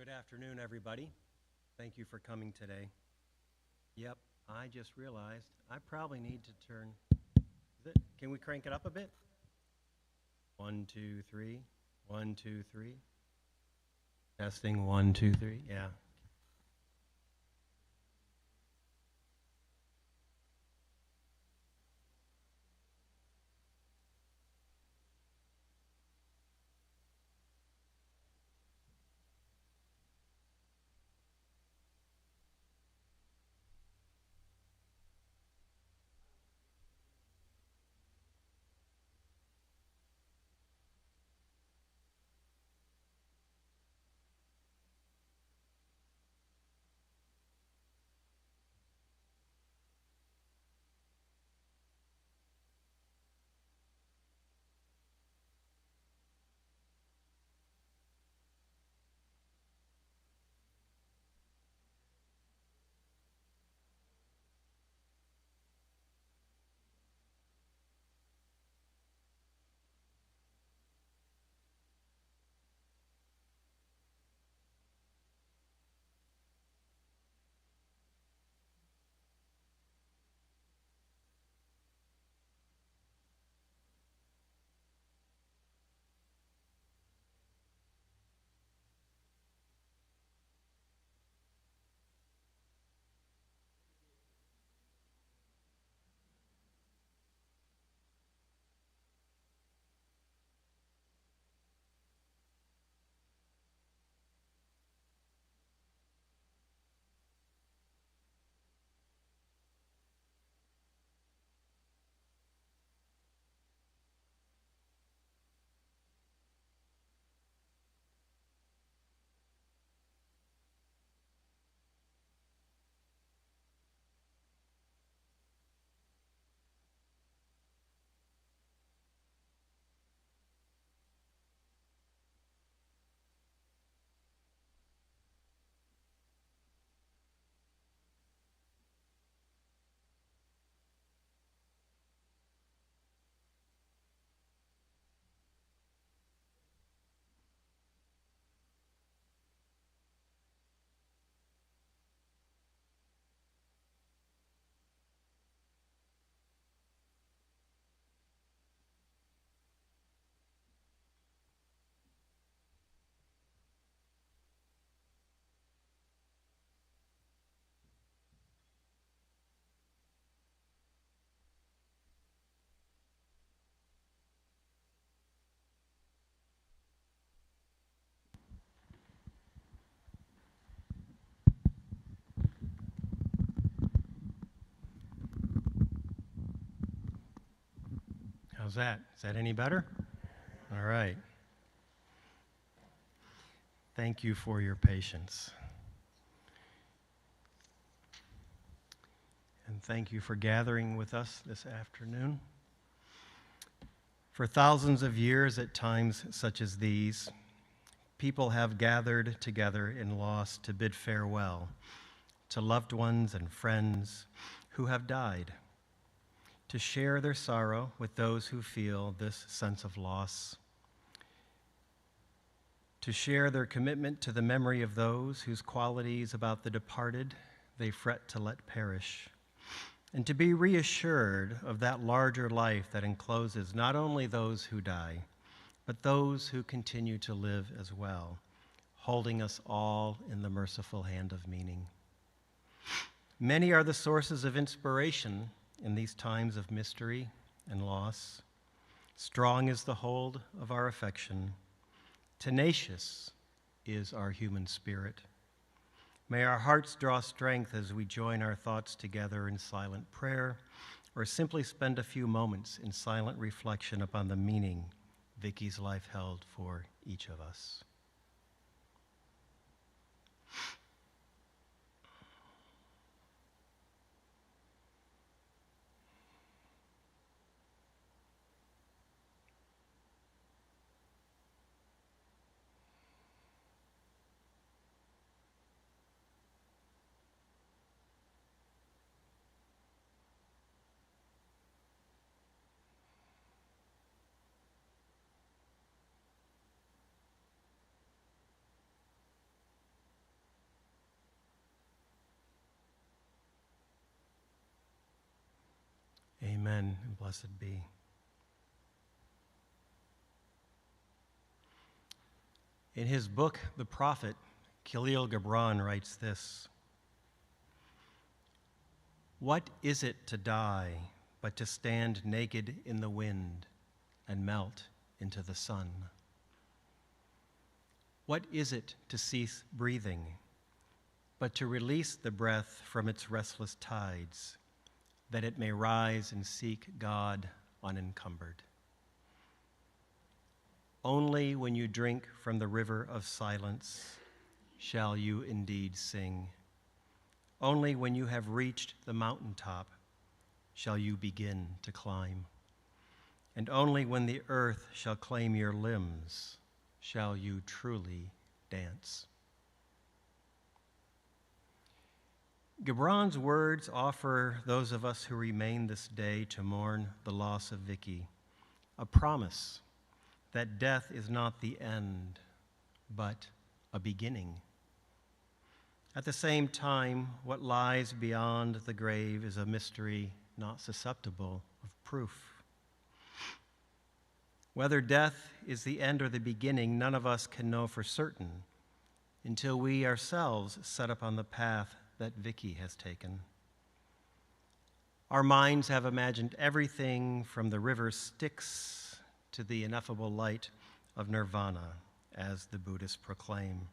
Good afternoon, everybody. Thank you for coming today. Yep, I just realized I probably need to turn. Can we crank it up a bit? 1, 2, 3. 1, 2, 3. Testing 1, 2, 3. Yeah. How's that? Is that any better? All right. Thank you for your patience. And thank you for gathering with us this afternoon. For thousands of years, at times such as these, people have gathered together in loss to bid farewell to loved ones and friends who have died, to share their sorrow with those who feel this sense of loss, to share their commitment to the memory of those whose qualities about the departed they fret to let perish, and to be reassured of that larger life that encloses not only those who die, but those who continue to live as well, holding us all in the merciful hand of meaning. Many are the sources of inspiration in these times of mystery and loss. Strong is the hold of our affection. Tenacious is our human spirit. May our hearts draw strength as we join our thoughts together in silent prayer, or simply spend a few moments in silent reflection upon the meaning Vicki's life held for each of us. Amen, and blessed be. In his book, The Prophet, Khalil Gibran writes this: "What is it to die but to stand naked in the wind and melt into the sun? What is it to cease breathing but to release the breath from its restless tides, that it may rise and seek God unencumbered? Only when you drink from the river of silence shall you indeed sing. Only when you have reached the mountaintop shall you begin to climb. And only when the earth shall claim your limbs shall you truly dance." Gibran's words offer those of us who remain this day to mourn the loss of Vicki a promise that death is not the end, but a beginning. At the same time, what lies beyond the grave is a mystery not susceptible of proof. Whether death is the end or the beginning, none of us can know for certain until we ourselves set upon the path that Vicki has taken. Our minds have imagined everything from the river Styx to the ineffable light of nirvana, as the Buddhists proclaim.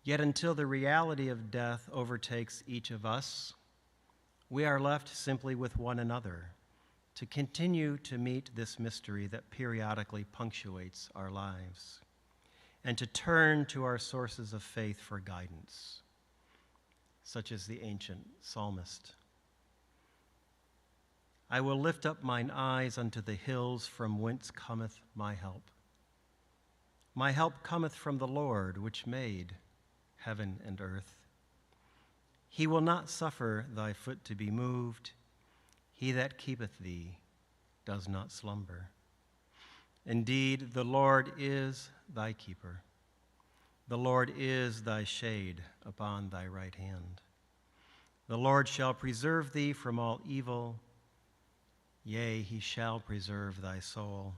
Yet until the reality of death overtakes each of us, we are left simply with one another to continue to meet this mystery that periodically punctuates our lives, and to turn to our sources of faith for guidance, such as the ancient psalmist. "I will lift up mine eyes unto the hills, from whence cometh my help. My help cometh from the Lord, which made heaven and earth. He will not suffer thy foot to be moved. He that keepeth thee does not slumber. Indeed, the Lord is thy keeper. The Lord is thy shade upon thy right hand. The Lord shall preserve thee from all evil. Yea, he shall preserve thy soul.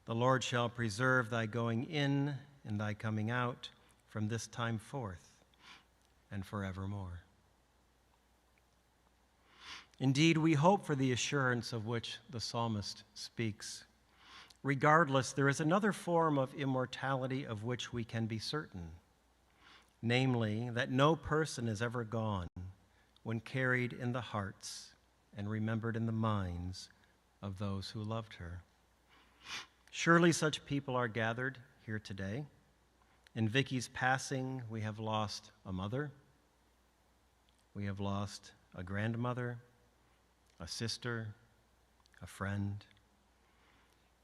The Lord shall preserve thy going in and thy coming out from this time forth and forevermore." Indeed, we hope for the assurance of which the psalmist speaks. Regardless, there is another form of immortality of which we can be certain, namely, that no person is ever gone when carried in the hearts and remembered in the minds of those who loved her. Surely such people are gathered here today. In Vicki's passing, we have lost a mother, we have lost a grandmother, a sister, a friend.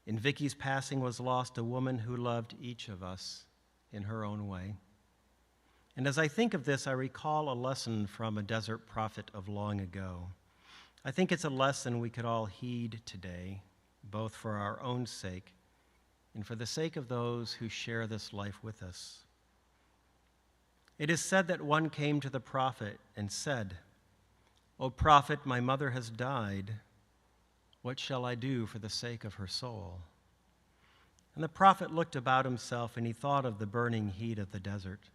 In Vicki's passing was lost a woman who loved each of us in her own way. And as I think of this, I recall a lesson from a desert prophet of long ago. I think it's a lesson we could all heed today, both for our own sake and for the sake of those who share this life with us. It is said that one came to the prophet and said, "O prophet, my mother has died. What shall I do for the sake of her soul?" And the prophet looked about himself, and he thought of the burning heat of the desert.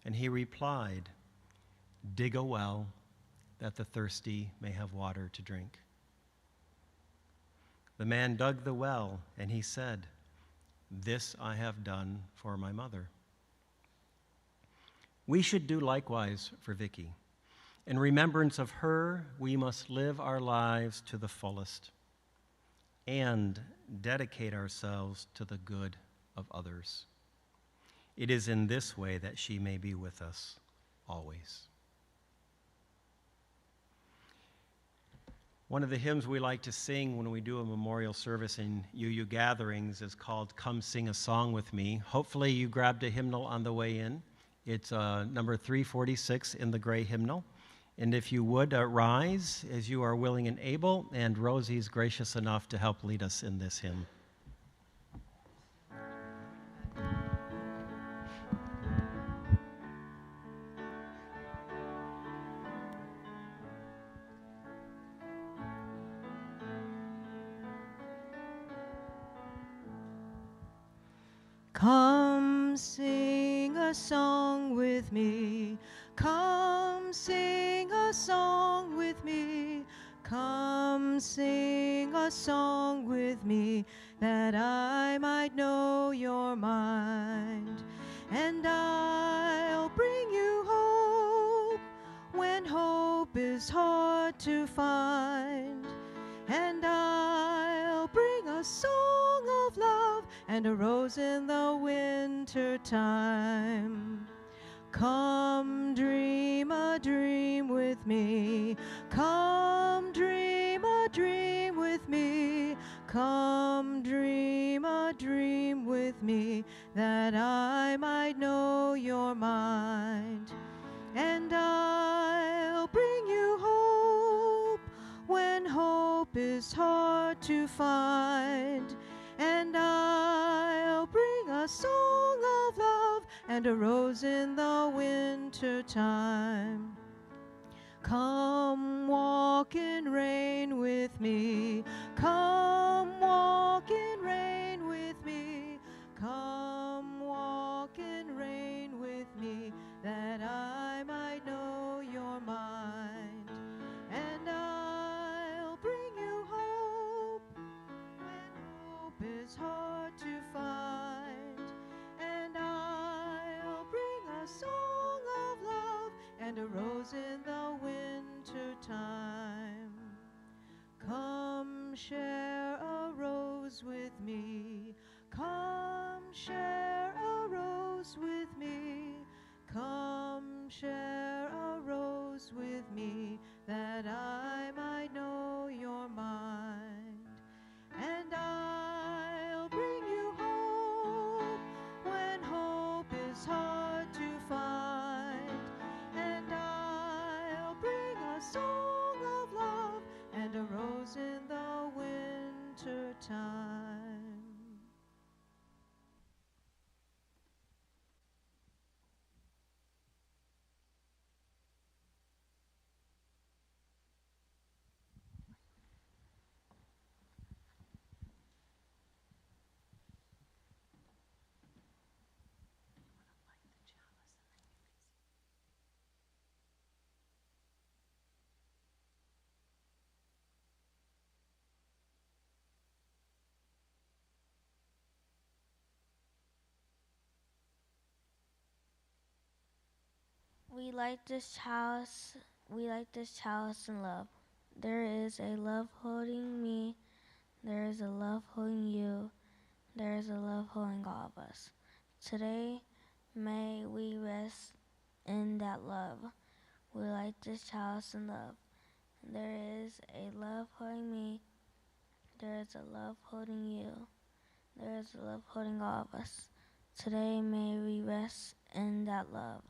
And he replied, "Dig a well, that the thirsty may have water to drink." The man dug the well, and he said, "This I have done for my mother." We should do likewise for Vicki. In remembrance of her, we must live our lives to the fullest and dedicate ourselves to the good of others. It is in this way that she may be with us always. One of the hymns we like to sing when we do a memorial service in UU gatherings is called "Come Sing a Song with Me." Hopefully you grabbed a hymnal on the way in. It's number 346 in the gray hymnal. And if you would rise as you are willing and able, and Rosie's gracious enough to help lead us in this hymn. Come sing a song with me. Come sing a song with me. Come sing a song with me, that I might know your mind. And I'll bring you hope when hope is hard to find. And I'll bring a song of love and a rose in the winter time. Come dream a dream with me. Come dream a dream with me. Come dream a dream with me, that I might know your mind. And I'll bring you hope when hope is hard to find. And I'll bring a song of love and a rose in the winter time. Come walk in rain with me. Come walk in rain with me. Come walk in rain with me, that I might know your mind. And I'll bring you hope when hope is hard to find. And I'll bring a song of love and a rose in the winter time. Come share a rose with me. Come share a rose with me. Come share a rose with me, that I might know your mind. And I'll bring you hope when hope is hard to find. And I'll bring a song of love and a rose in the winter time. We light this chalice in love. There is a love holding me. There is a love holding you. There is a love holding all of us. Today, may we rest in that love. We light this chalice in love. There is a love holding me. There is a love holding you. There is a love holding all of us. Today, may we rest in that love.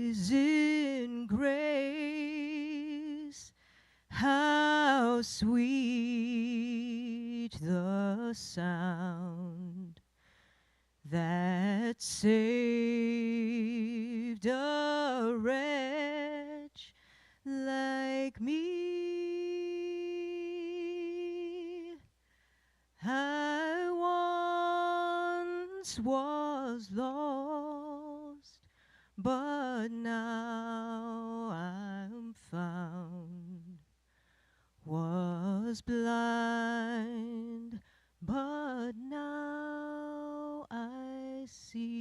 Amazing grace, how sweet the sound that saved a wretch like me. I once was lost, but now I'm found. Was blind, but now I see.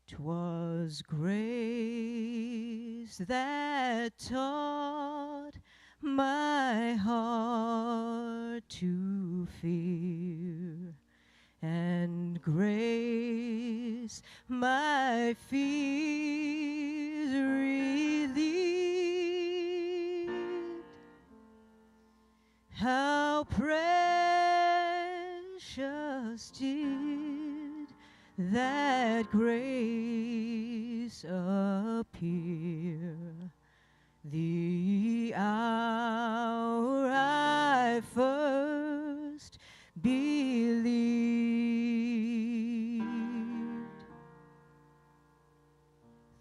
'Twas grace that taught my heart to fear, and grace my fears relieved. Jesus did that grace appear. The hour I first believed,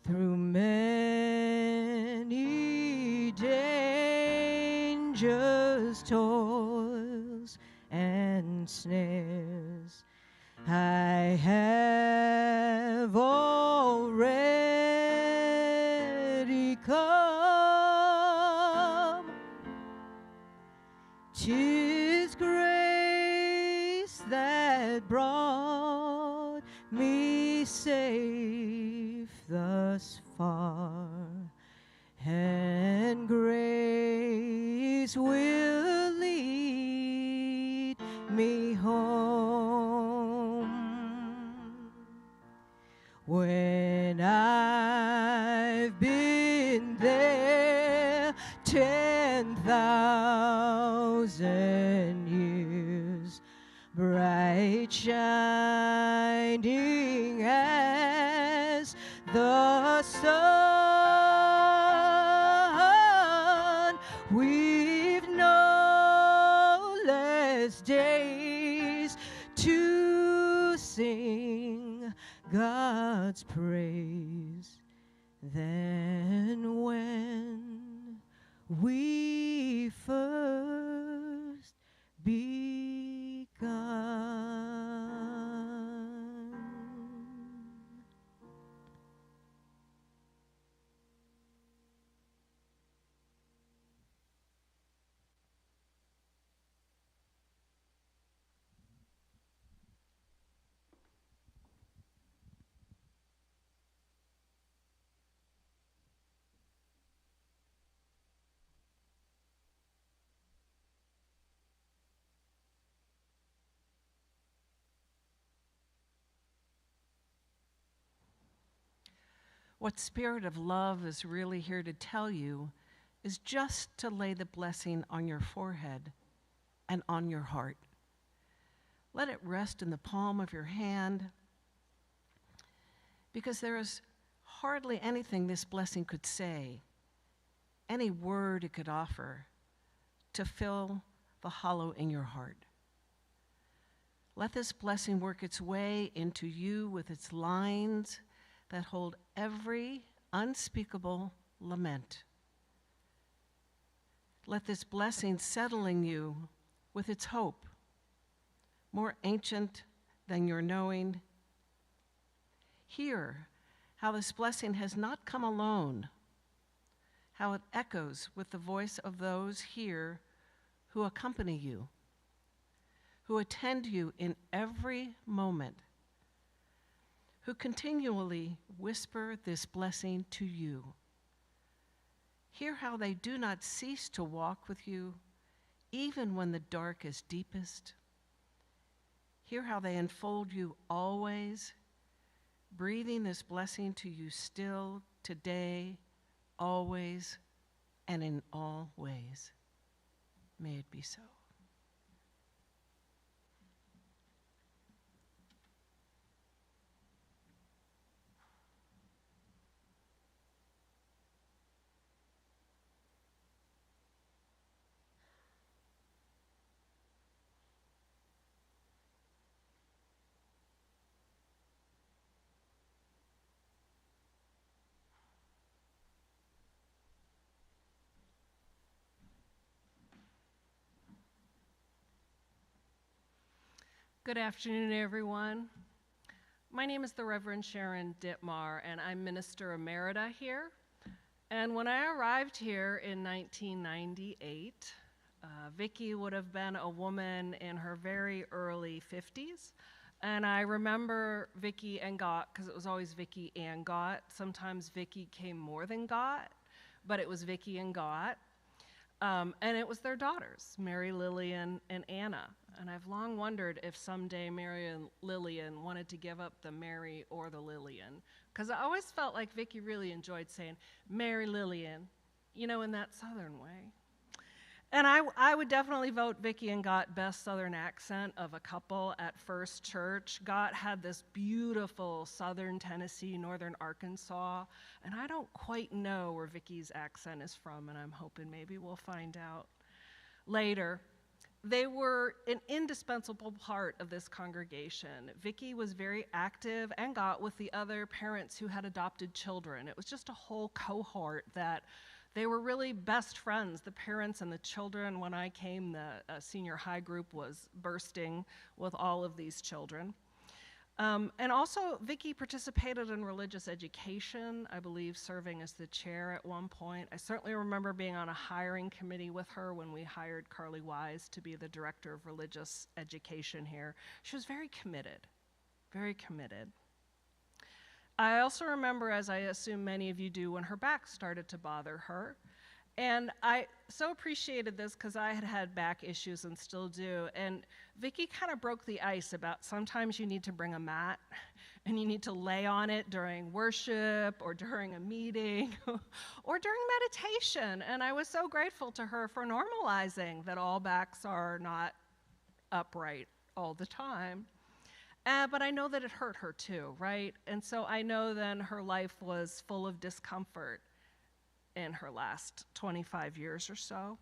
through many dangers, toils, and snares, I have already come. 'Tis grace that brought me safe thus far, and grace will lead me home. When I've been there 10,000 years, bright shining as the sun, we've no less days to sing God's praise than when we first begun. What Spirit of Love is really here to tell you is just to lay the blessing on your forehead and on your heart. Let it rest in the palm of your hand, because there is hardly anything this blessing could say, any word it could offer to fill the hollow in your heart. Let this blessing work its way into you with its lines that hold every unspeakable lament. Let this blessing settle in you with its hope, more ancient than your knowing. Hear how this blessing has not come alone, how it echoes with the voice of those here who accompany you, who attend you in every moment, who continually whisper this blessing to you. Hear how they do not cease to walk with you, even when the dark is deepest. Hear how they enfold you always, breathing this blessing to you still, today, always, and in all ways. May it be so. Good afternoon, everyone. My name is the Reverend Sharon Dittmar, and I'm Minister Emerita here. And when I arrived here in 1998, Vicki would have been a woman in her very early 50s. And I remember Vicki and Got, because it was always Vicki and Got. Sometimes Vicki came more than Got, but it was Vicki and Got. And it was their daughters, Mary Lillian and Anna. And I've long wondered if someday Mary and Lillian wanted to give up the Mary or the Lillian. Because I always felt like Vicki really enjoyed saying, Mary Lillian, you know, in that Southern way. And I would definitely vote Vicki and Gott best Southern accent of a couple at First Church. Gott had this beautiful Southern Tennessee, Northern Arkansas, and I don't quite know where Vicki's accent is from, and I'm hoping maybe we'll find out later. They were an indispensable part of this congregation. Vicki was very active and Gott with the other parents who had adopted children. It was just a whole cohort that they were really best friends, the parents and the children. When I came, the senior high group was bursting with all of these children. And also, Vicki participated in religious education, I believe serving as the chair at one point. I certainly remember being on a hiring committee with her when we hired Carly Wise to be the director of religious education here. She was very committed, very committed. I also remember, as I assume many of you do, when her back started to bother her. And I so appreciated this because I had had back issues and still do. And Vicki kind of broke the ice about sometimes you need to bring a mat and you need to lay on it during worship or during a meeting or during meditation. And I was so grateful to her for normalizing that all backs are not upright all the time. But I know that it hurt her too, right? And so I know then her life was full of discomfort in her last 25 years or so.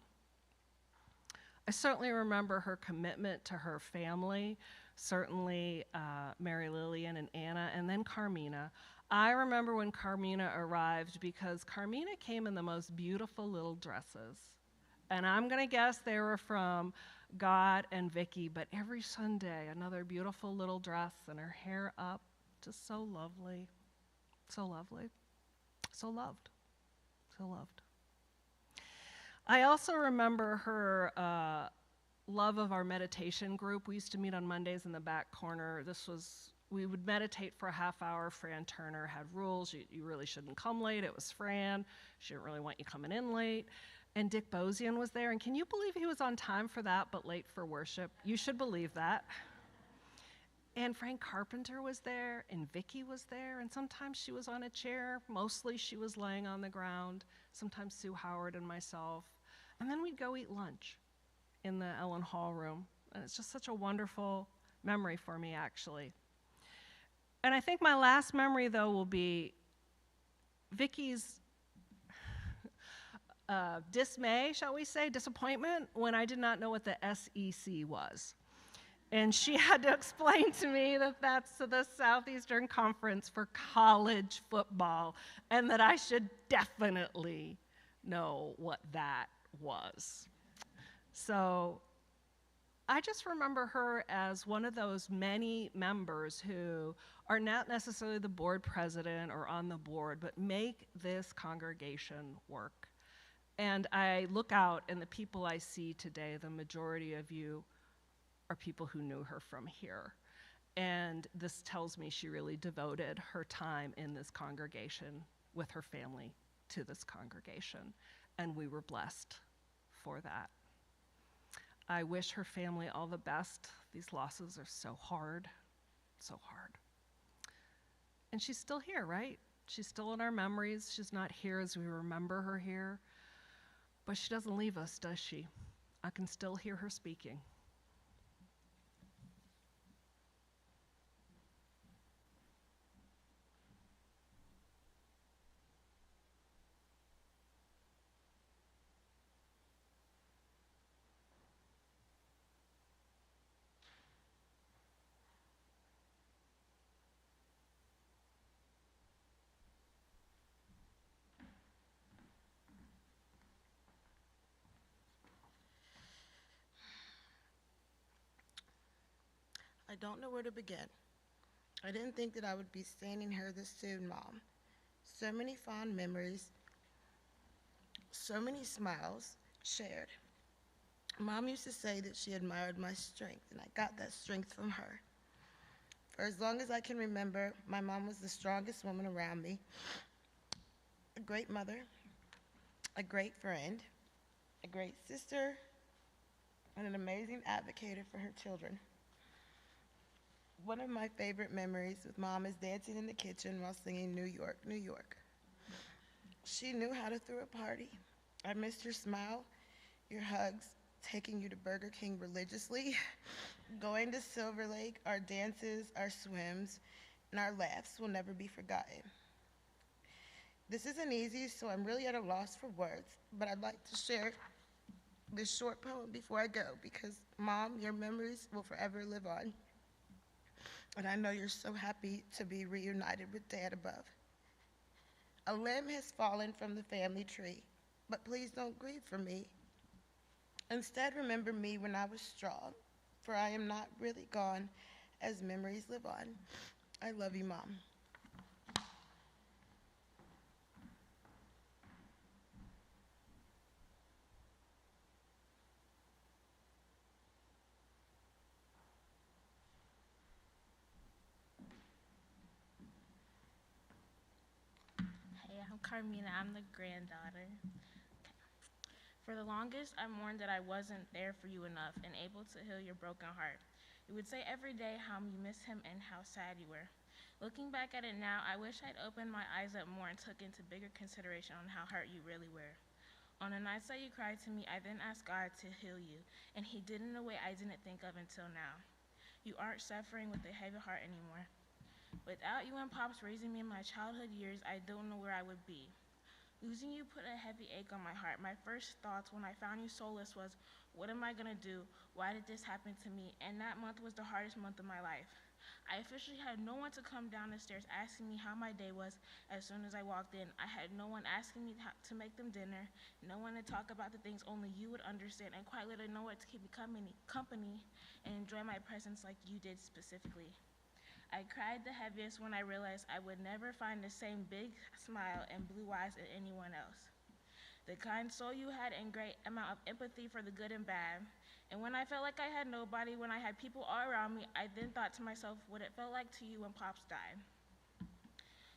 I certainly remember her commitment to her family, certainly Mary Lillian and Anna, and then Carmina. I remember when Carmina arrived because Carmina came in the most beautiful little dresses. And I'm going to guess they were from God and Vicki, but every Sunday, another beautiful little dress and her hair up, just so lovely, so lovely, so loved, so loved. I also remember her love of our meditation group. We used to meet on Mondays in the back corner. We would meditate for a half hour. Fran Turner had rules. You really shouldn't come late. It was Fran. She didn't really want you coming in late. And Dick Bozian was there, and can you believe he was on time for that but late for worship? You should believe that. And Frank Carpenter was there, and Vicki was there, and sometimes she was on a chair. Mostly she was laying on the ground, sometimes Sue Howard and myself. And then we'd go eat lunch in the Ellen Hall room. And it's just such a wonderful memory for me, actually. And I think my last memory, though, will be Vicki's dismay, shall we say, disappointment, when I did not know what the SEC was. And she had to explain to me that that's the Southeastern Conference for college football, and that I should definitely know what that was. So I just remember her as one of those many members who are not necessarily the board president or on the board, but make this congregation work. And I look out, and the people I see today, the majority of you are people who knew her from here. And this tells me she really devoted her time in this congregation with her family to this congregation. And we were blessed for that. I wish her family all the best. These losses are so hard, so hard. And she's still here, right? She's still in our memories. She's not here as we remember her here. But she doesn't leave us, does she? I can still hear her speaking. I don't know where to begin. I didn't think that I would be standing here this soon, Mom. So many fond memories, so many smiles shared. Mom used to say that she admired my strength, and I got that strength from her. For as long as I can remember, my mom was the strongest woman around me, a great mother, a great friend, a great sister, and an amazing advocate for her children. One of my favorite memories with Mom is dancing in the kitchen while singing New York, New York. She knew how to throw a party. I missed her smile your hugs, taking you to Burger King religiously, going to Silver Lake, our dances, our swims, and our laughs will never be forgotten. This isn't easy, so I'm really at a loss for words, but I'd like to share this short poem before I go because, Mom, your memories will forever live on. And I know you're so happy to be reunited with Dad above. A limb has fallen from the family tree, but please don't grieve for me. Instead, remember me when I was strong, for I am not really gone as memories live on. I love you, Mom. Hey, I'm Carmina. I'm the granddaughter. For the longest, I mourned that I wasn't there for you enough and able to heal your broken heart. You would say every day how you miss him and how sad you were. Looking back at it now, I wish I'd opened my eyes up more and took into bigger consideration on how hurt you really were. On the nights that you cried to me, I then asked God to heal you, and he did in a way I didn't think of until now. You aren't suffering with a heavy heart anymore. Without you and Pops raising me in my childhood years, I don't know where I would be. Losing you put a heavy ache on my heart. My first thoughts when I found you soulless was, what am I gonna do? Why did this happen to me? And that month was the hardest month of my life. I officially had no one to come down the stairs asking me how my day was as soon as I walked in. I had no one asking me to make them dinner, no one to talk about the things only you would understand, and quite literally no one to keep me company and enjoy my presence like you did specifically. I cried the heaviest when I realized I would never find the same big smile and blue eyes in anyone else. The kind soul you had and great amount of empathy for the good and bad. And when I felt like I had nobody, when I had people all around me, I then thought to myself what it felt like to you when Pops died.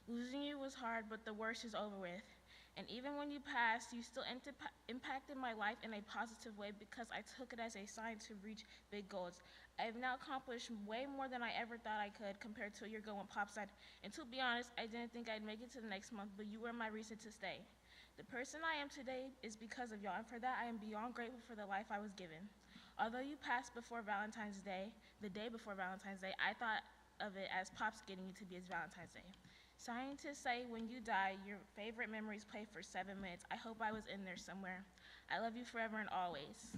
Losing you was hard, but the worst is over with. And even when you passed, you still impacted my life in a positive way because I took it as a sign to reach big goals. I have now accomplished way more than I ever thought I could compared to a year ago when Pops died. And to be honest, I didn't think I'd make it to the next month, but you were my reason to stay. The person I am today is because of y'all, and for that I am beyond grateful for the life I was given. Although you passed before Valentine's Day, the day before Valentine's Day, I thought of it as Pops getting you to be his Valentine's Day. Scientists say when you die, your favorite memories play for 7 minutes. I hope I was in there somewhere. I love you forever and always.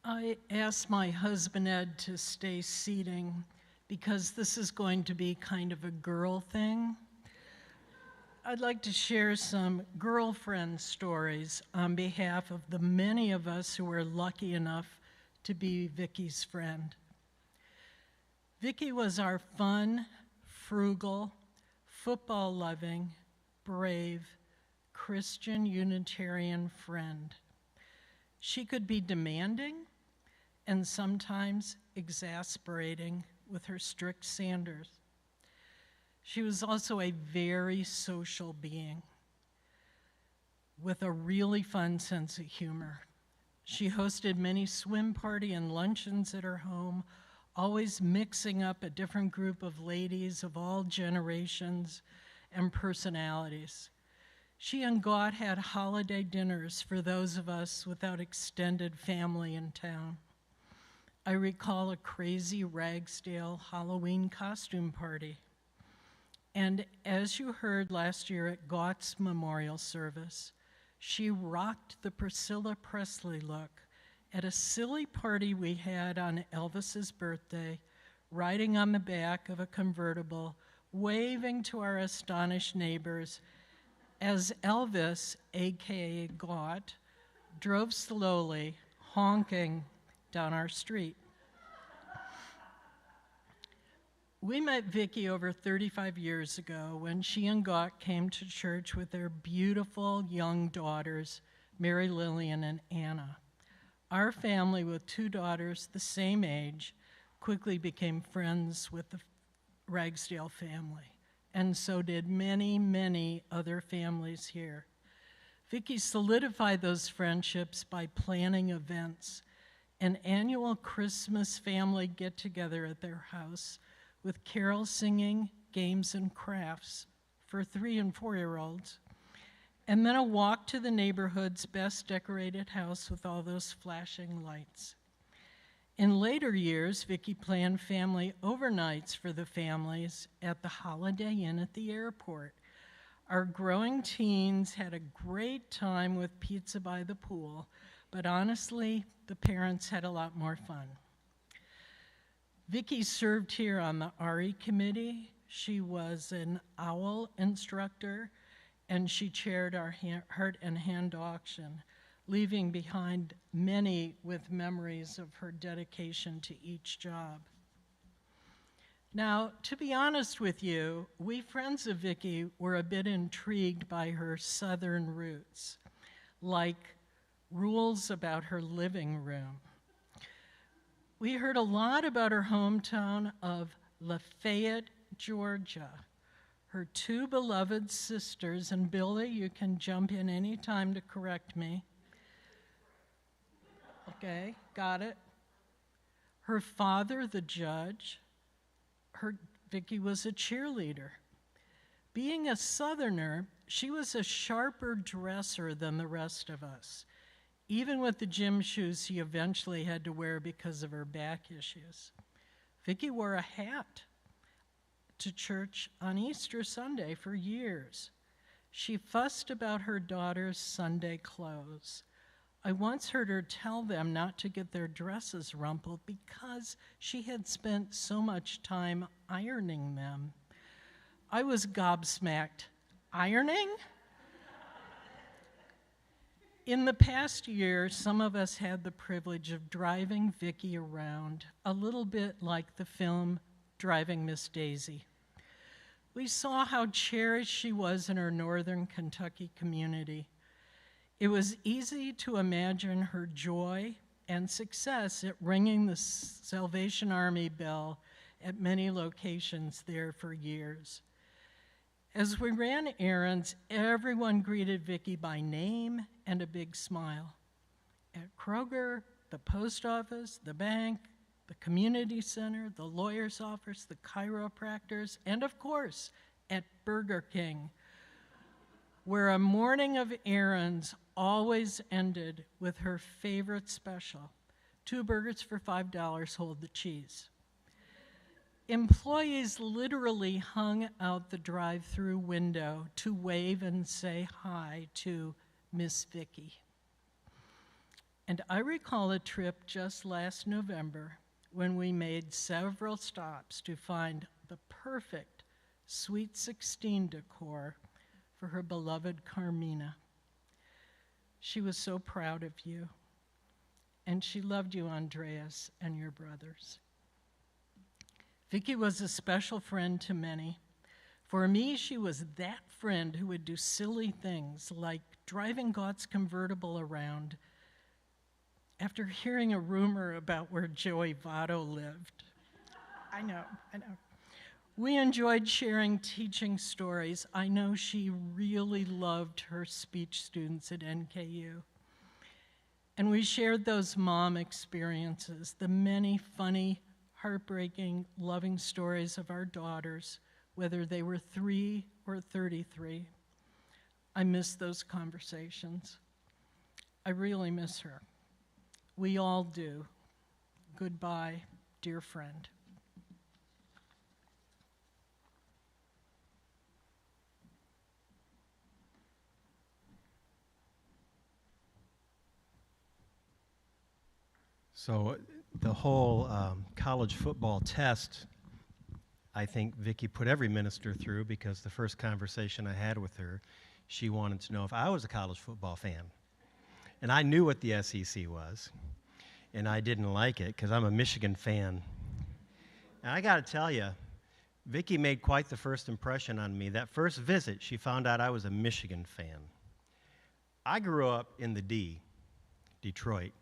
I asked my husband Ed to stay seating because this is going to be kind of a girl thing. I'd like to share some girlfriend stories on behalf of the many of us who were lucky enough to be Vicki's friend. Vicki was our fun, frugal, football-loving, brave, Christian Unitarian friend. She could be demanding and sometimes exasperating with her strict standards. She was also a very social being with a really fun sense of humor. She hosted many swim party and luncheons at her home, always mixing up a different group of ladies of all generations and personalities. She and God had holiday dinners for those of us without extended family in town. I recall a crazy Ragsdale Halloween costume party. And as you heard last year at Gott's memorial service, she rocked the Priscilla Presley look at a silly party we had on Elvis's birthday, riding on the back of a convertible, waving to our astonished neighbors as Elvis, AKA Gott, drove slowly, honking down our street. We met Vicki over 35 years ago when she and Gott came to church with their beautiful young daughters, Mary Lillian and Anna. Our family, with 2 daughters the same age, quickly became friends with the Ragsdale family. and so did many, many other families here. Vicki solidified those friendships by planning events, an annual Christmas family get-together at their house with carol singing, games, and crafts for 3- and 4-year-olds, and then a walk to the neighborhood's best decorated house with all those flashing lights. In later years, Vicki planned family overnights for the families at the Holiday Inn at the airport. Our growing teens had a great time with pizza by the pool, but honestly, the parents had a lot more fun. Vicki served here on the RE committee. She was an OWL instructor, and she chaired our heart and hand auction, leaving behind many with memories of her dedication to each job. Now, to be honest with you, we friends of Vicki were a bit intrigued by her Southern roots, like rules about her living room. We heard a lot about her hometown of Lafayette, Georgia, her 2 beloved sisters, and Billy, you can jump in any time to correct me. Okay, got it. Her father, the judge. Vicki was a cheerleader. Being a Southerner, she was a sharper dresser than the rest of us, even with the gym shoes she eventually had to wear because of her back issues. Vicki wore a hat to church on Easter Sunday for years. She fussed about her daughter's Sunday clothes. I once heard her tell them not to get their dresses rumpled because she had spent so much time ironing them. I was gobsmacked. Ironing? In the past year, some of us had the privilege of driving Vicki around, a little bit like the film Driving Miss Daisy. We saw how cherished she was in her northern Kentucky community. It was easy to imagine her joy and success at ringing the Salvation Army bell at many locations there for years. As we ran errands, everyone greeted Vicki by name and a big smile. At Kroger, the post office, the bank, the community center, the lawyer's office, the chiropractors, and of course, at Burger King, where a morning of errands always ended with her favorite special, 2 burgers for $5, hold the cheese. Employees literally hung out the drive-through window to wave and say hi to Miss Vicki. And I recall a trip just last November when we made several stops to find the perfect Sweet 16 decor for her beloved Carmina. She was so proud of you, and she loved you, Andreas, and your brothers. Vicki was a special friend to many. For me, she was that friend who would do silly things like driving Gott's convertible around after hearing a rumor about where Joey Votto lived. I know. We enjoyed sharing teaching stories. I know she really loved her speech students at NKU. And we shared those mom experiences, the many funny, heartbreaking, loving stories of our daughters, whether they were 3 or 33. I miss those conversations. I really miss her. We all do. Goodbye, dear friend. So the whole college football test, I think Vicki put every minister through, because the first conversation I had with her, she wanted to know if I was a college football fan. And I knew what the SEC was, and I didn't like it because I'm a Michigan fan. And I got to tell you, Vicki made quite the first impression on me. That first visit, she found out I was a Michigan fan. I grew up in the Detroit,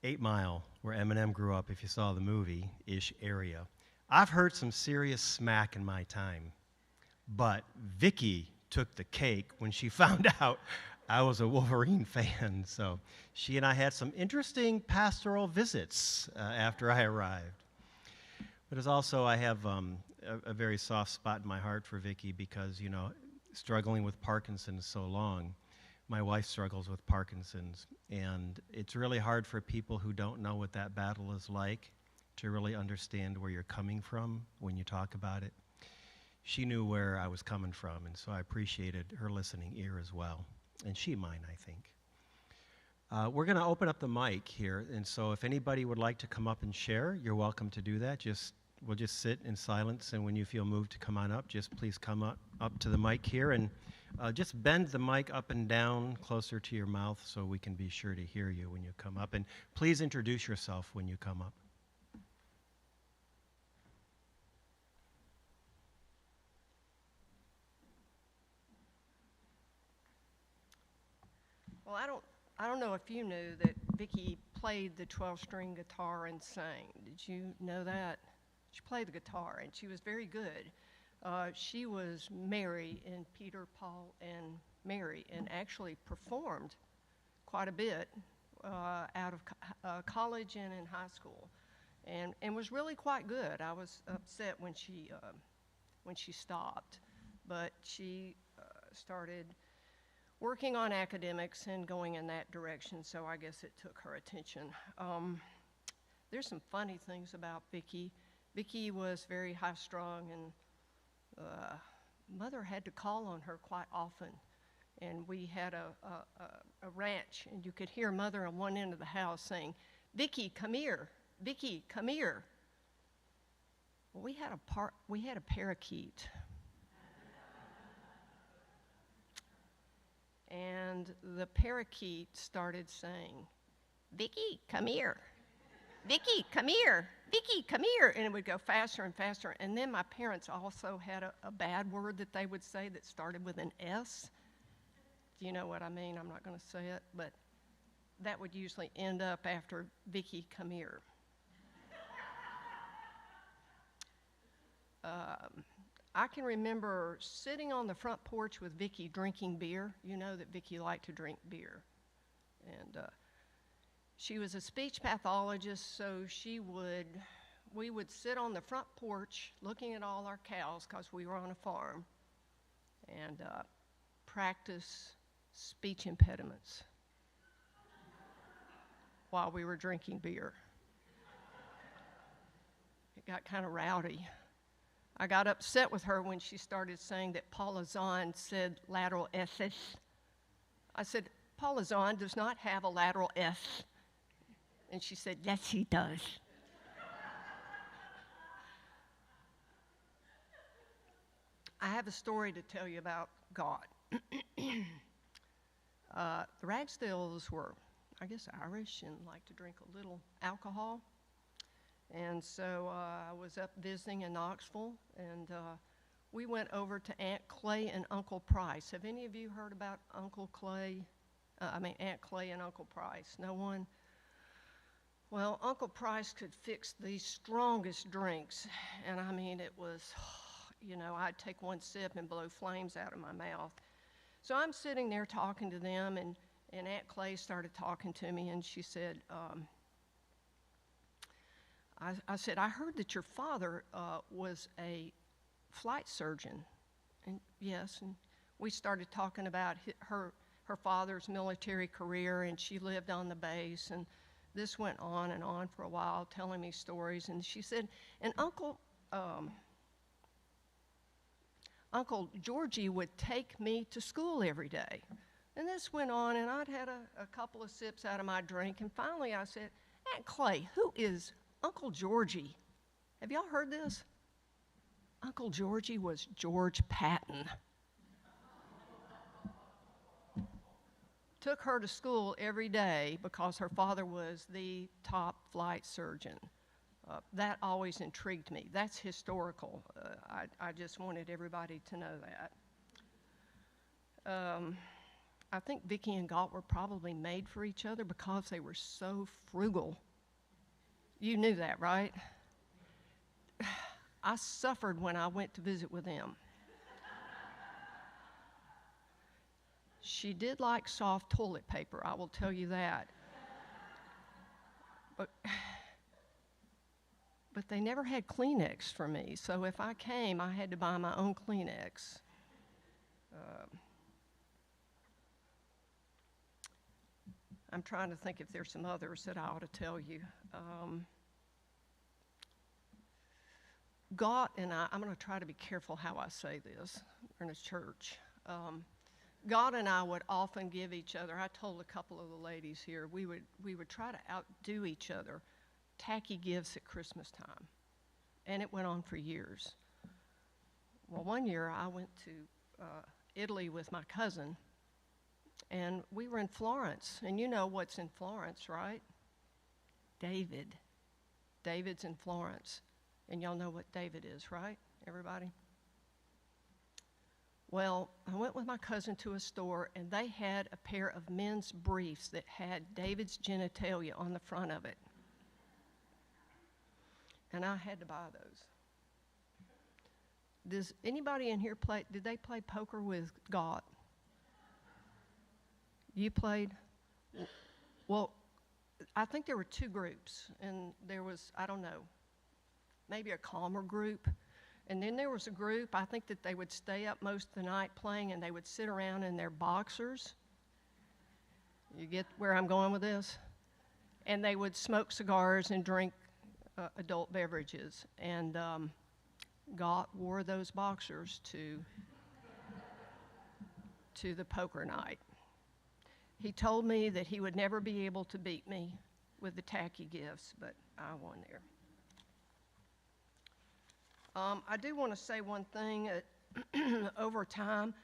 8 Mile, where Eminem grew up, if you saw the movie-ish area. I've heard some serious smack in my time, but Vicki took the cake when she found out I was a Wolverine fan. So she and I had some interesting pastoral visits after I arrived. But as also, I have a very soft spot in my heart for Vicki because, you know, struggling with Parkinson's so long, my wife struggles with Parkinson's, and it's really hard for people who don't know what that battle is like to really understand where you're coming from when you talk about it. She knew where I was coming from, and so I appreciated her listening ear as well, and she mine, I think. We're going to open up the mic here, and so if anybody would like to come up and share, you're welcome to do that. We'll just sit in silence, and when you feel moved to come on up, just please come up to the mic here, and just bend the mic up and down closer to your mouth so we can be sure to hear you when you come up. And please introduce yourself when you come up. Well, I don't know if you knew that Vicki played the 12-string guitar and sang. Did you know that? She played the guitar, and she was very good. She was Mary in Peter, Paul, and Mary, and actually performed quite a bit out of college and in high school, and was really quite good. I was upset when she stopped, but she started working on academics and going in that direction, so I guess it took her attention. There's some funny things about Vicki. Vicki was very high-strung, and Mother had to call on her quite often. And we had a ranch, and you could hear Mother on one end of the house saying, "Vicki, come here. Vicki, come here." Well, we had a parakeet. And the parakeet started saying, "Vicki, come here. Vicki, come here. Vicki, come here." And it would go faster and faster. And then my parents also had a bad word that they would say that started with an S. Do you know what I mean? I'm not going to say it, but that would usually end up after "Vicki, come here." I can remember sitting on the front porch with Vicki drinking beer. You know that Vicki liked to drink beer. And she was a speech pathologist, so we would sit on the front porch looking at all our cows because we were on a farm and practice speech impediments while we were drinking beer. It got kind of rowdy. I got upset with her when she started saying that Paula Zahn said lateral S's. I said, "Paula Zahn does not have a lateral S." And she said, "Yes, he does." I have a story to tell you about God. The Ragsdales were, I guess, Irish and liked to drink a little alcohol. And so I was up visiting in Knoxville, and we went over to Aunt Clay and Uncle Price. Have any of you heard about Aunt Clay and Uncle Price? No one? Well, Uncle Price could fix the strongest drinks, and I mean, it was, you know, I'd take one sip and blow flames out of my mouth. So I'm sitting there talking to them, and Aunt Clay started talking to me, and she said, I said, "I heard that your father was a flight surgeon." And yes, and we started talking about her father's military career, and she lived on the base, and this went on and on for a while, telling me stories. And she said, "And Uncle Georgie would take me to school every day." And this went on, and I'd had a couple of sips out of my drink, and finally I said, "Aunt Clay, who is Uncle Georgie?" Have y'all heard this? Uncle Georgie was George Patton. Took her to school every day because her father was the top flight surgeon. That always intrigued me. That's historical. I just wanted everybody to know that. I think Vicki and Galt were probably made for each other because they were so frugal. You knew that, right? I suffered when I went to visit with them. She did like soft toilet paper, I will tell you that. But they never had Kleenex for me, so if I came, I had to buy my own Kleenex. I'm trying to think if there's some others that I ought to tell you. God and I'm going to try to be careful how I say this. We're in a church. God and I would often give each other, I told a couple of the ladies here, we would try to outdo each other, tacky gifts at Christmas time. And it went on for years. Well, one year I went to Italy with my cousin, and we were in Florence. And you know what's in Florence, right? David. David's in Florence. And y'all know what David is, right, everybody? Well, I went with my cousin to a store, and they had a pair of men's briefs that had David's genitalia on the front of it. And I had to buy those. Does anybody in here did they play poker with God? You played? Well, I think there were two groups, and there was, I don't know, maybe a calmer group. And then there was a group, I think that they would stay up most of the night playing, and they would sit around in their boxers. You get where I'm going with this? And they would smoke cigars and drink adult beverages. And Gott wore those boxers to the poker night. He told me that he would never be able to beat me with the tacky gifts, but I won there. I do want to say one thing. Over time,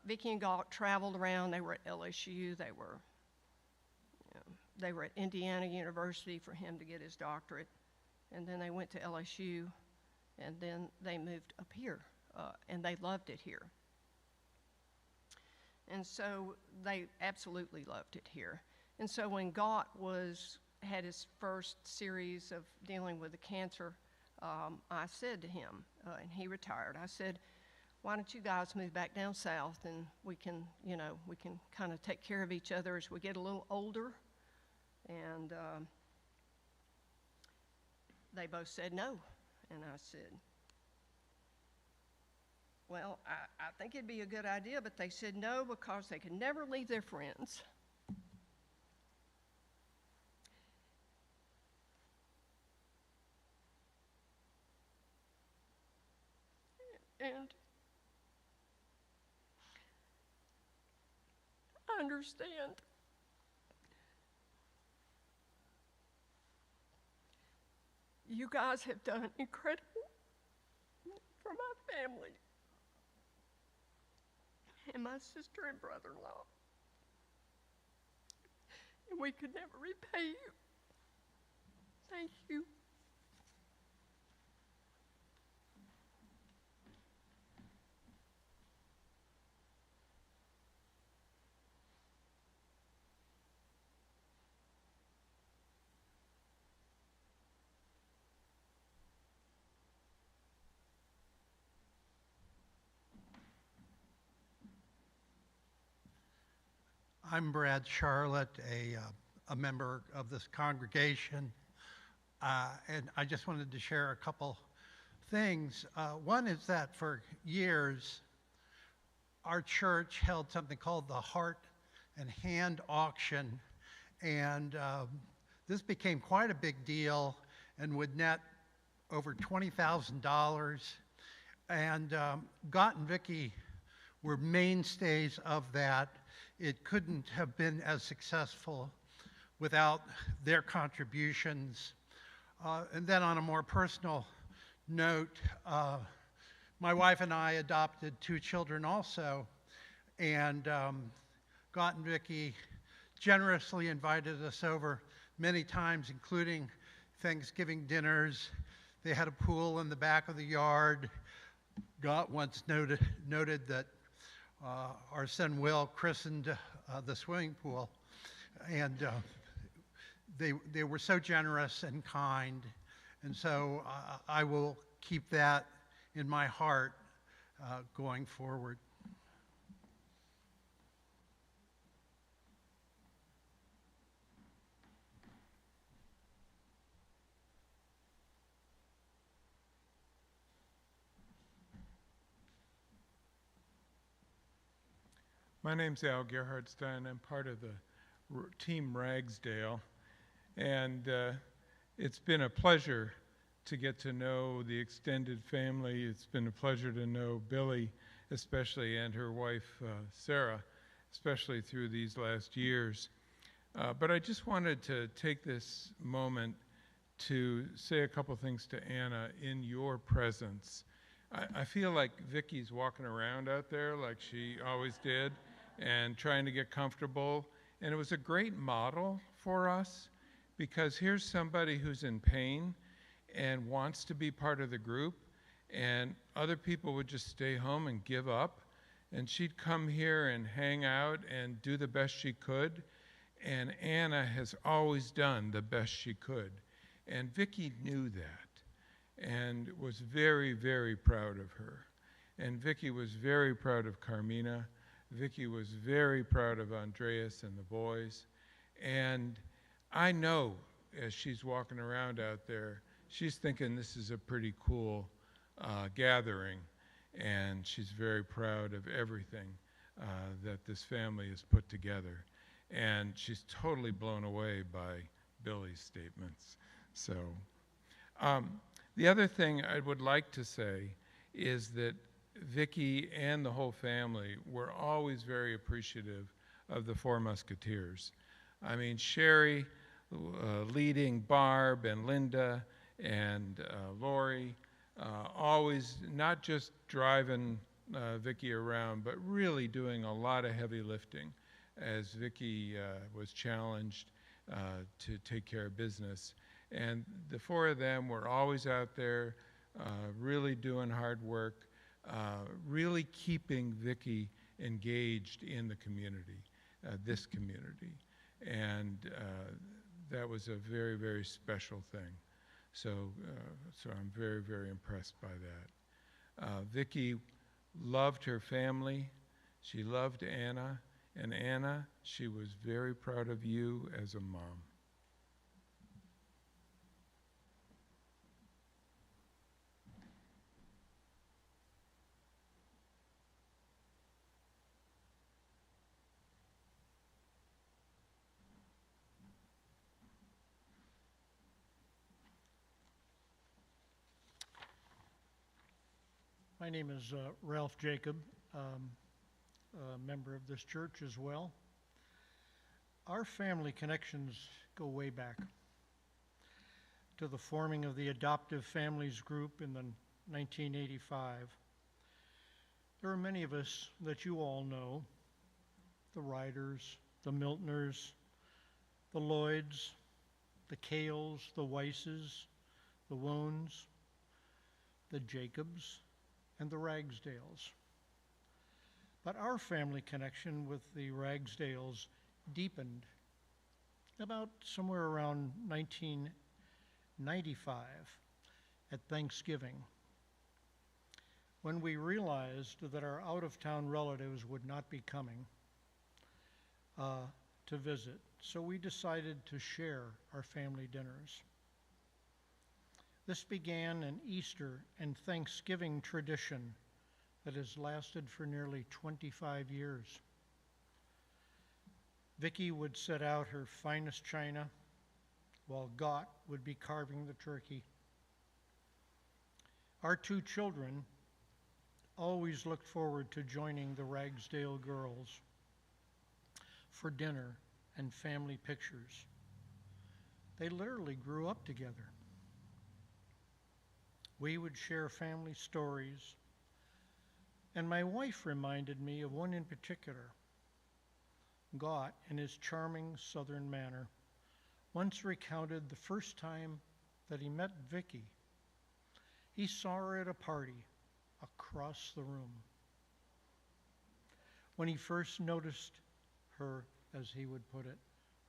Vicki and Galt traveled around. They were at LSU. They were at Indiana University for him to get his doctorate. And then they went to LSU, and then they moved up here, and they loved it here. And so they absolutely loved it here. And so when Gott had his first series of dealing with the cancer, I said to him, and he retired, I said, why don't you guys move back down south, and we can kind of take care of each other as we get a little older. And they both said no. And I said, well, I think it'd be a good idea, but they said no because they could never leave their friends. And I understand. You guys have done incredible for my family and my sister and brother-in-law. And we could never repay you. Thank you. I'm Brad Charlotte, a member of this congregation, and I just wanted to share a couple things. One is that for years, our church held something called the Heart and Hand Auction, and this became quite a big deal and would net over $20,000. And Gott and Vicki were mainstays of that. It couldn't have been as successful without their contributions. And then on a more personal note, my wife and I adopted 2 children also, and Gott and Vicki generously invited us over many times, including Thanksgiving dinners. They had a pool in the back of the yard. Gott once noted that our son Will christened the swimming pool, and they were so generous and kind, And so I will keep that in my heart going forward. My name's Al Gerhardstein. I'm part of the team Ragsdale. And it's been a pleasure to get to know the extended family. It's been a pleasure to know Billy, especially, and her wife, Sarah, especially through these last years. But I just wanted to take this moment to say a couple things to Anna in your presence. I feel like Vicki's walking around out there like she always did and trying to get comfortable. And it was a great model for us because here's somebody who's in pain and wants to be part of the group, and other people would just stay home and give up. And she'd come here and hang out and do the best she could. And Anna has always done the best she could. And Vicki knew that and was very, very proud of her. And Vicki was very proud of Carmina. Vicki was very proud of Andreas and the boys. And I know as she's walking around out there, she's thinking this is a pretty cool gathering. And she's very proud of everything that this family has put together. And she's totally blown away by Billy's statements. So the other thing I would like to say is that Vicki and the whole family were always very appreciative of the Four Musketeers. I mean, Sherry leading Barb and Linda and Lori, always not just driving Vicki around, but really doing a lot of heavy lifting as Vicki was challenged to take care of business. And the four of them were always out there really doing hard work, really keeping Vicki engaged in the community, this community. And that was a very, very special thing. So I'm very, very impressed by that. Vicki loved her family. She loved Anna. And Anna, she was very proud of you as a mom. My name is Ralph Jacob, a member of this church as well. Our family connections go way back to the forming of the Adoptive Families Group in 1985. There are many of us that you all know, the Ryders, the Miltners, the Lloyds, the Kales, the Weisses, the Woons, the Jacobs, and the Ragsdales. But our family connection with the Ragsdales deepened about somewhere around 1995 at Thanksgiving, when we realized that our out-of-town relatives would not be coming to visit. So we decided to share our family dinners. This began an Easter and Thanksgiving tradition that has lasted for nearly 25 years. Vicki would set out her finest china, while Gott would be carving the turkey. Our two children always looked forward to joining the Ragsdale girls for dinner and family pictures. They literally grew up together. We would share family stories, and my wife reminded me of one in particular. Gott, in his charming southern manner, once recounted the first time that he met Vicki. He saw her at a party across the room. When he first noticed her, as he would put it,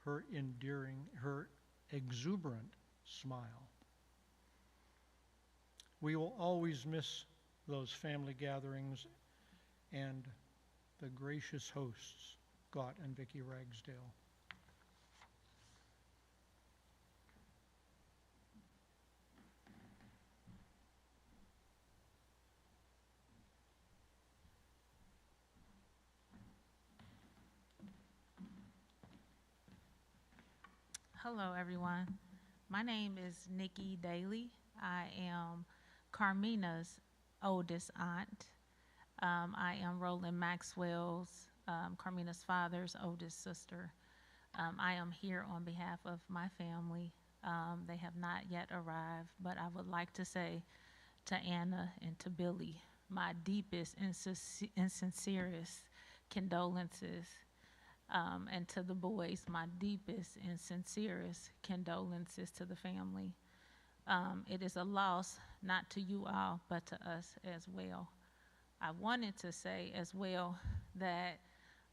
her endearing, her exuberant smile. We will always miss those family gatherings and the gracious hosts, Scott and Vicki Ragsdale. Hello, everyone. My name is Nikki Daly. I am Carmina's oldest aunt. I am Roland Maxwell's, Carmina's father's oldest sister. I am here on behalf of my family. They have not yet arrived, but I would like to say to Anna and to Billy, my deepest and sincerest condolences. And to the boys, my deepest and sincerest condolences to the family. It is a loss, not to you all, but to us as well. I wanted to say as well that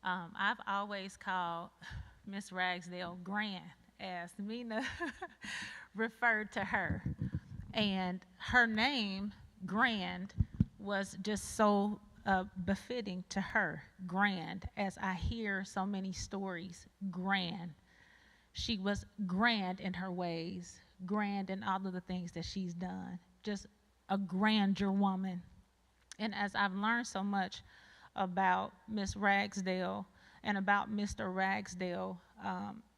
I've always called Miss Ragsdale Grand, as Mina referred to her. And her name, Grand, was just so befitting to her, grand, as I hear so many stories, grand. She was grand in her ways, grand in all of the things that she's done, just a grandeur woman. And as I've learned so much about Miss Ragsdale and about Mr. Ragsdale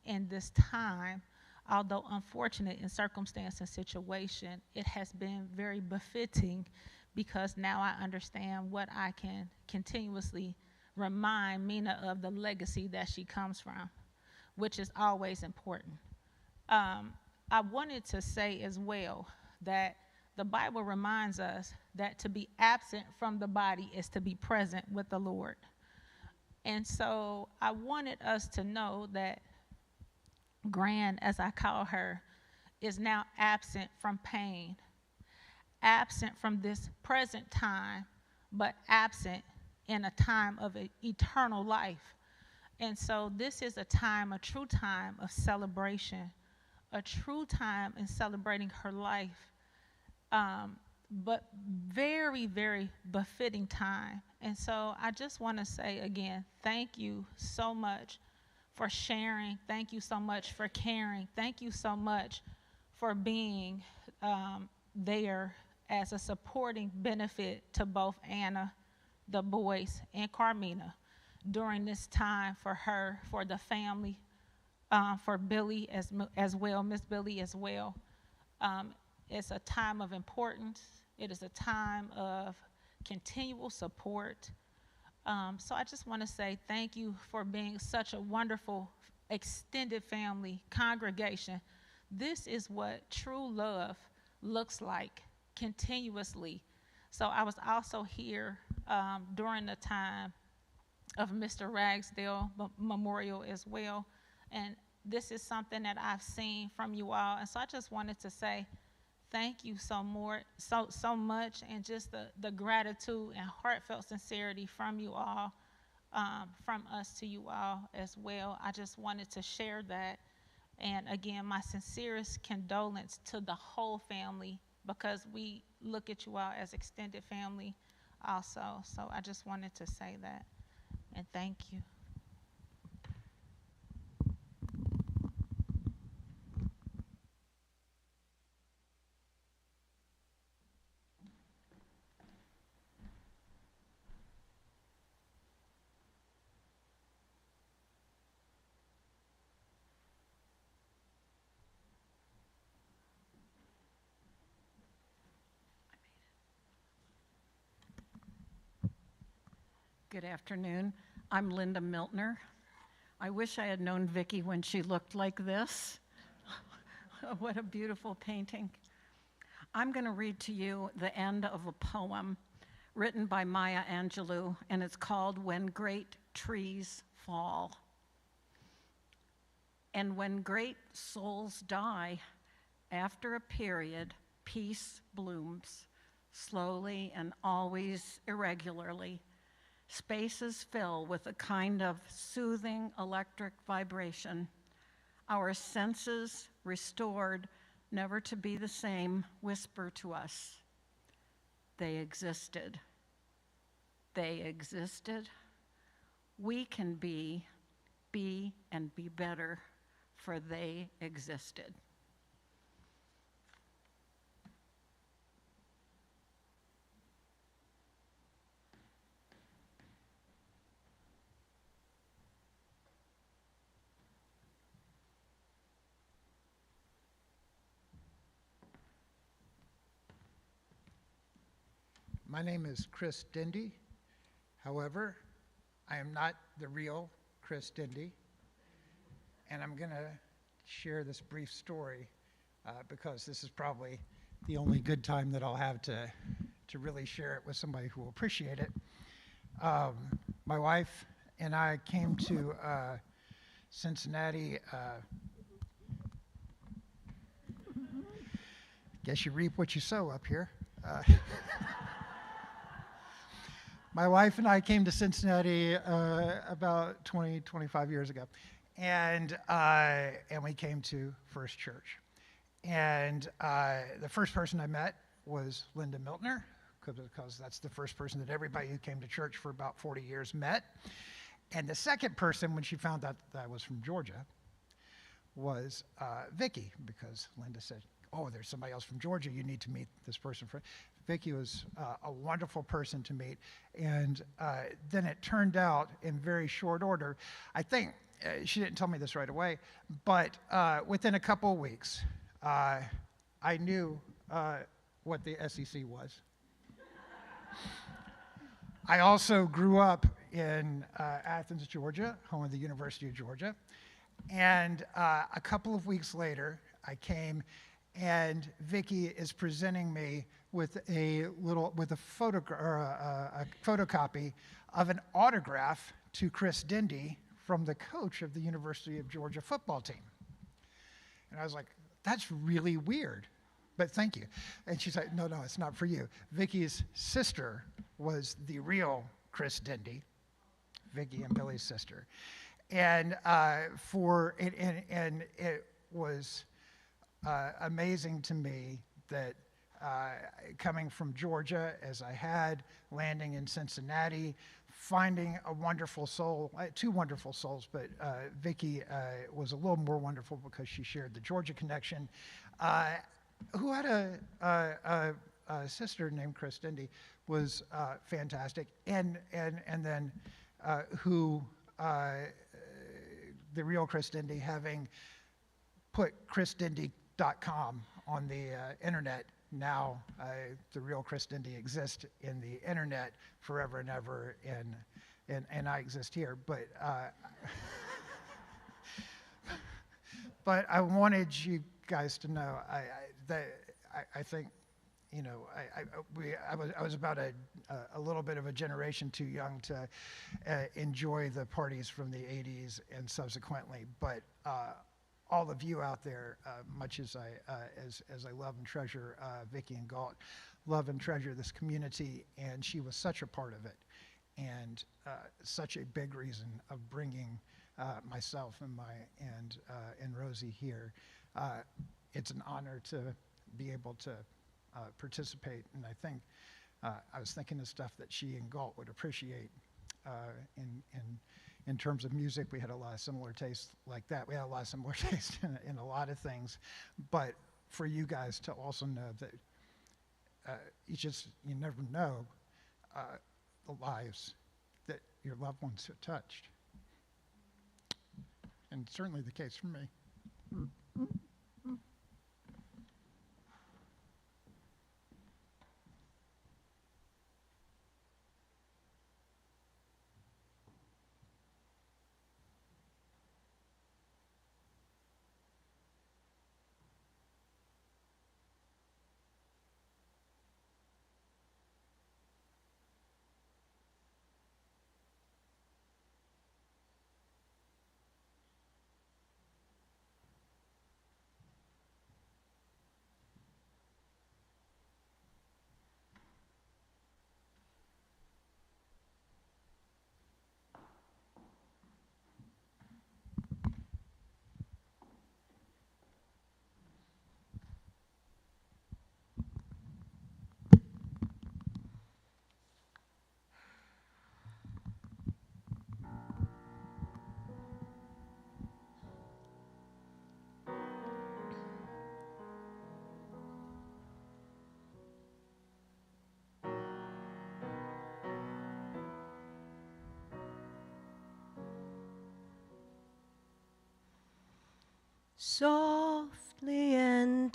in this time, although unfortunate in circumstance and situation, it has been very befitting, because now I understand what I can continuously remind Mina of, the legacy that she comes from, which is always important. I wanted to say as well that the Bible reminds us that to be absent from the body is to be present with the Lord. And so I wanted us to know that Gran, as I call her, is now absent from pain, absent from this present time, but absent in a time of eternal life. And so this is a time, a true time of celebration, a true time in celebrating her life, but very, very befitting time. And so I just want to say again, thank you so much for sharing. Thank you so much for caring. Thank you so much for being there as a supporting benefit to both Anna, the boys, and Carmina during this time for her, for the family, for Billy as well, Miss Billy as well. It's a time of importance. It is a time of continual support. So I just want to say thank you for being such a wonderful extended family congregation. This is what true love looks like continuously. So I was also here during the time of Mr. Ragsdale Memorial as well. And this is something that I've seen from you all. And so I just wanted to say thank you so much, and just the gratitude and heartfelt sincerity from you all, from us to you all as well. I just wanted to share that. And again, my sincerest condolence to the whole family, because we look at you all as extended family also. So I just wanted to say that, and thank you. Good afternoon. I'm Linda Miltner. I wish I had known Vicki when she looked like this. What a beautiful painting. I'm going to read to you the end of a poem written by Maya Angelou, and it's called When Great Trees Fall. And when great souls die, after a period, peace blooms, slowly and always irregularly. Spaces fill with a kind of soothing electric vibration. Our senses, restored, never to be the same, whisper to us, they existed. They existed. We can be and be better, for they existed. My name is Chris Dindy. However, I am not the real Chris Dindy. And I'm going to share this brief story because this is probably the only good time that I'll have to really share it with somebody who will appreciate it. My wife and I came to Cincinnati. Guess you reap what you sow up here. My wife and I came to Cincinnati about 25 years ago, and we came to First Church. And the first person I met was Linda Miltner, because that's the first person that everybody who came to church for about 40 years met. And the second person, when she found out that I was from Georgia, was Vicki, because Linda said, "Oh, there's somebody else from Georgia. You need to meet this person." Vicki was a wonderful person to meet. And then it turned out in very short order, I think, she didn't tell me this right away, but within a couple of weeks, I knew what the SEC was. I also grew up in Athens, Georgia, home of the University of Georgia. And a couple of weeks later, I came, and Vicki is presenting me with a photocopy of an autograph to Chris Dindy from the coach of the University of Georgia football team. And I was like, that's really weird, but thank you. And she's like, no, it's not for you. Vicki's sister was the real Chris Dindy, Vicki and Billy's sister. And it was amazing to me that coming from Georgia, as I had, landing in Cincinnati, finding a wonderful soul, two wonderful souls, but Vicki was a little more wonderful because she shared the Georgia connection, who had a sister named Chris Dindy, was fantastic, and then who the real Chris Dindy, having put chrisdindy.com on the internet. Now, the real Chris Dindy exists in the internet forever and ever, and I exist here. But but I wanted you guys to know I think, you know, I was about a little bit of a generation too young to enjoy the parties from the 80s and subsequently, but all of you out there, much as I love and treasure Vicki and Galt, love and treasure this community, and she was such a part of it, and such a big reason of bringing myself and Rosie here. It's an honor to be able to participate, and I think I was thinking of stuff that she and Galt would appreciate in terms of music. We had a lot of similar tastes like that. We had a lot of similar tastes in a lot of things, but for you guys to also know that you never know the lives that your loved ones have touched, and certainly the case for me.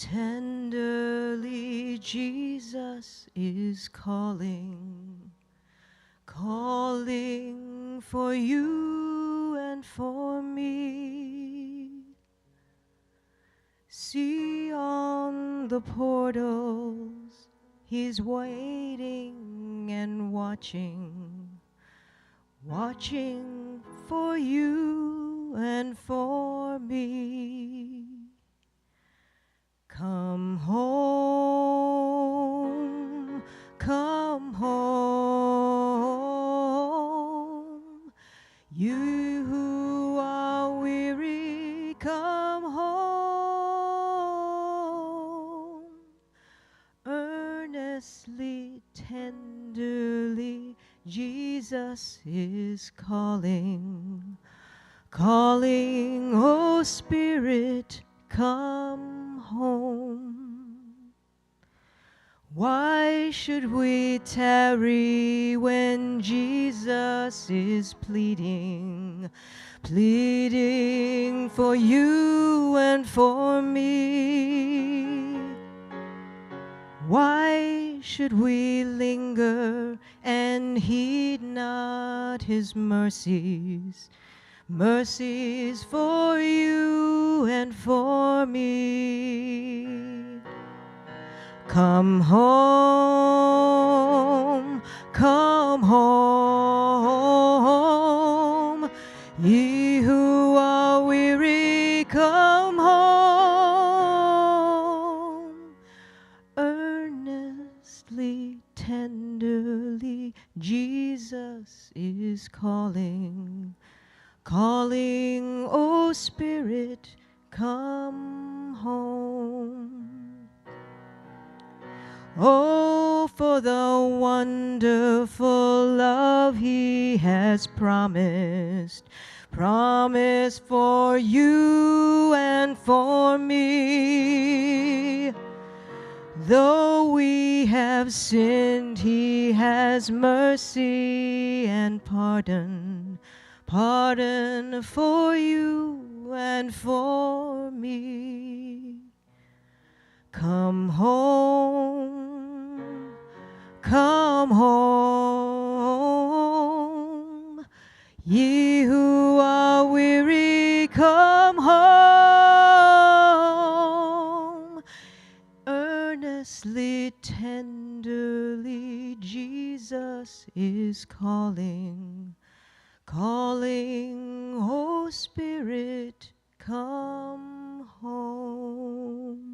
tenderly Jesus is calling, calling for you and for me. See on the portals, he's waiting and watching, watching for you and for me. Come home, come home. You who are weary, come home. Earnestly, tenderly, Jesus is calling, calling, oh Spirit, come home. Why should we tarry when Jesus is pleading, pleading for you and for me? Why should we linger and heed not his mercies, mercies for you and for me? Come home, come home, ye who are weary, come home. Earnestly, tenderly, Jesus is calling, calling, O Spirit, come home. Oh, for the wonderful love he has promised, promised for you and for me. Though we have sinned, he has mercy and pardon, pardon for you and for me. Come home, come home, ye who are weary, come home. Earnestly, tenderly, Jesus is calling, calling, oh Spirit, come home.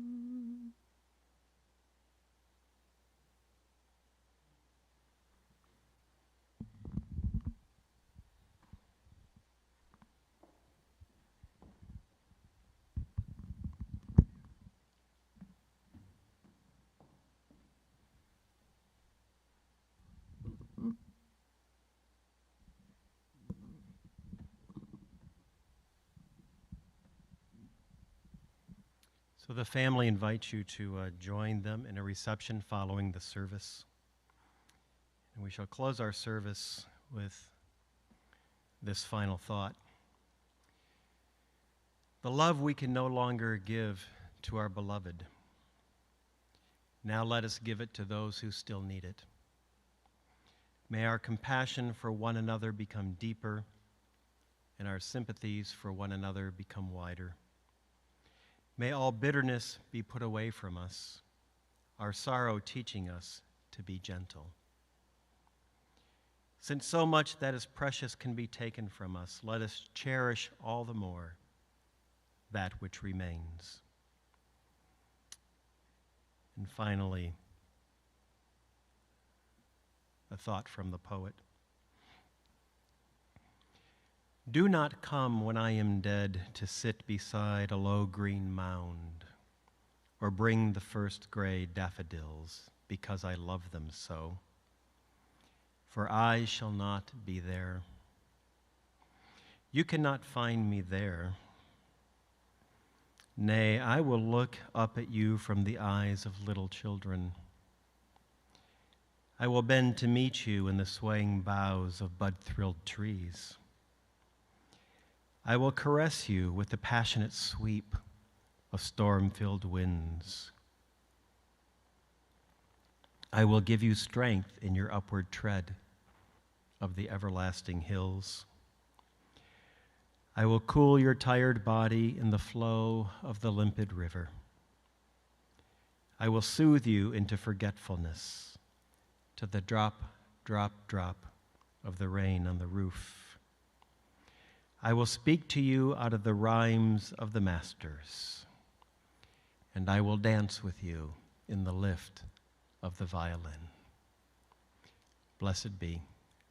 So the family invites you to join them in a reception following the service. And we shall close our service with this final thought. The love we can no longer give to our beloved, now let us give it to those who still need it. May our compassion for one another become deeper and our sympathies for one another become wider. May all bitterness be put away from us, our sorrow teaching us to be gentle. Since so much that is precious can be taken from us, let us cherish all the more that which remains. And finally, a thought from the poet. Do not come when I am dead to sit beside a low green mound, or bring the first gray daffodils, because I love them so. For I shall not be there. You cannot find me there. Nay, I will look up at you from the eyes of little children. I will bend to meet you in the swaying boughs of bud-thrilled trees. I will caress you with the passionate sweep of storm-filled winds. I will give you strength in your upward tread of the everlasting hills. I will cool your tired body in the flow of the limpid river. I will soothe you into forgetfulness to the drop, drop, drop of the rain on the roof. I will speak to you out of the rhymes of the masters, and I will dance with you in the lift of the violin. Blessed be.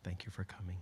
Thank you for coming.